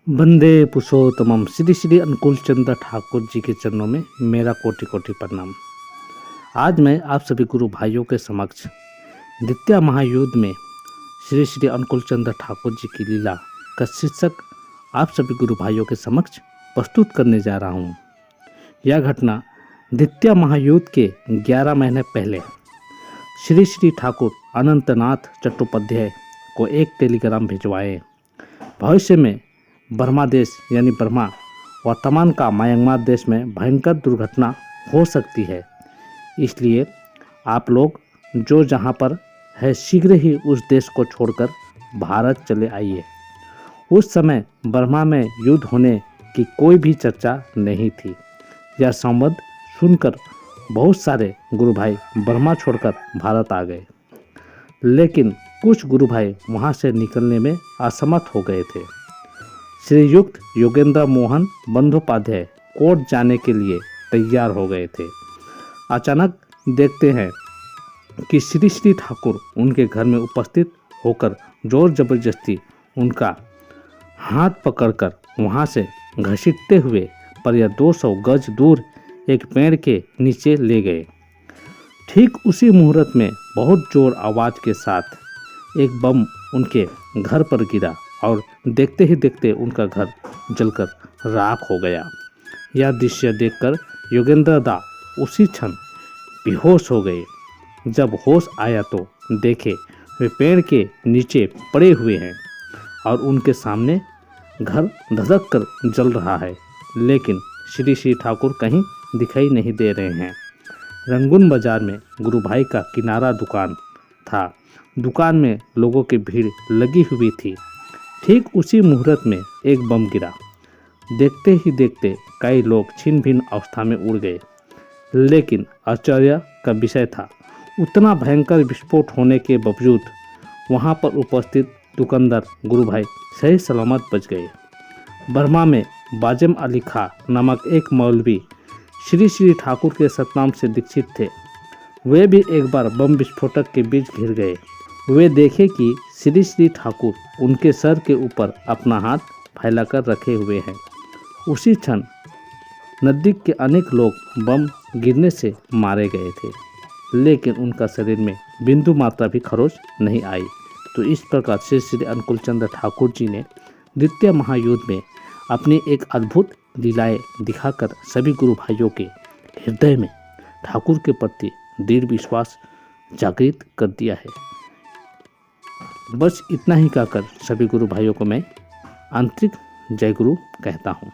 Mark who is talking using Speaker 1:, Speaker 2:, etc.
Speaker 1: वंदे पुरुषोत्तमम श्री श्री अनुकूल चंद्र ठाकुर जी के चरणों में मेरा कोटि कोटि प्रणाम। आज मैं आप सभी गुरु भाइयों के समक्ष द्वितीय महायुद्ध में श्री श्री अनुकूल चंद्र ठाकुर जी की लीला का शीर्षक आप सभी गुरु भाइयों के समक्ष प्रस्तुत करने जा रहा हूँ। यह घटना द्वितीय महायुद्ध के 11 महीने पहले श्री श्री ठाकुर अनंतनाथ चट्टोपाध्याय को एक टेलीग्राम भिजवाए। भविष्य में बर्मा देश यानी बर्मा वर्तमान का म्यांमार देश में भयंकर दुर्घटना हो सकती है, इसलिए आप लोग जो जहां पर है शीघ्र ही उस देश को छोड़कर भारत चले आइए। उस समय बर्मा में युद्ध होने की कोई भी चर्चा नहीं थी। यह संवाद सुनकर बहुत सारे गुरु भाई बर्मा छोड़कर भारत आ गए, लेकिन कुछ गुरु भाई वहां से निकलने में असमर्थ हो गए थे। श्रीयुक्त योगेंद्र मोहन बंदोपाध्याय कोर्ट जाने के लिए तैयार हो गए थे। अचानक देखते हैं कि श्री श्री ठाकुर उनके घर में उपस्थित होकर जोर जबरदस्ती उनका हाथ पकड़कर वहां से घसीटते हुए पर यह 200 गज दूर एक पेड़ के नीचे ले गए। ठीक उसी मुहूर्त में बहुत जोर आवाज के साथ एक बम उनके घर पर गिरा और देखते ही देखते उनका घर जलकर राख हो गया। यह दृश्य देखकर योगेंद्र दा उसी क्षण बेहोश हो गए। जब होश आया तो देखे वे पेड़ के नीचे पड़े हुए हैं और उनके सामने घर धधक कर जल रहा है, लेकिन श्री श्री ठाकुर कहीं दिखाई नहीं दे रहे हैं। रंगून बाजार में गुरु भाई का किनारा दुकान था। दुकान में लोगों की भीड़ लगी हुई थी। ठीक उसी मुहूर्त में एक बम गिरा। देखते ही देखते कई लोग छिन्न भिन्न अवस्था में उड़ गए, लेकिन आश्चर्य का विषय था उतना भयंकर विस्फोट होने के बावजूद वहां पर उपस्थित दुकानदार गुरु भाई सही सलामत बच गए। बर्मा में बाजिम अली खां नामक एक मौलवी श्री श्री ठाकुर के सतनाम से दीक्षित थे। वे भी एक बार बम विस्फोटक के बीच घिर गए। वे देखे कि श्री श्री ठाकुर उनके सर के ऊपर अपना हाथ फैलाकर रखे हुए हैं। उसी क्षण नज़दीक के अनेक लोग बम गिरने से मारे गए थे, लेकिन उनका शरीर में बिंदु मात्रा भी खरोच नहीं आई। तो इस प्रकार श्री श्री अनुकूल चंद्र ठाकुर जी ने द्वितीय महायुद्ध में अपनी एक अद्भुत लीलाएं दिखाकर सभी गुरु भाइयों के हृदय में ठाकुर के प्रति दृढ़ विश्वास जागृत कर दिया है। बस इतना ही कहकर सभी गुरु भाइयों को मैं आंतरिक जय गुरु कहता हूँ।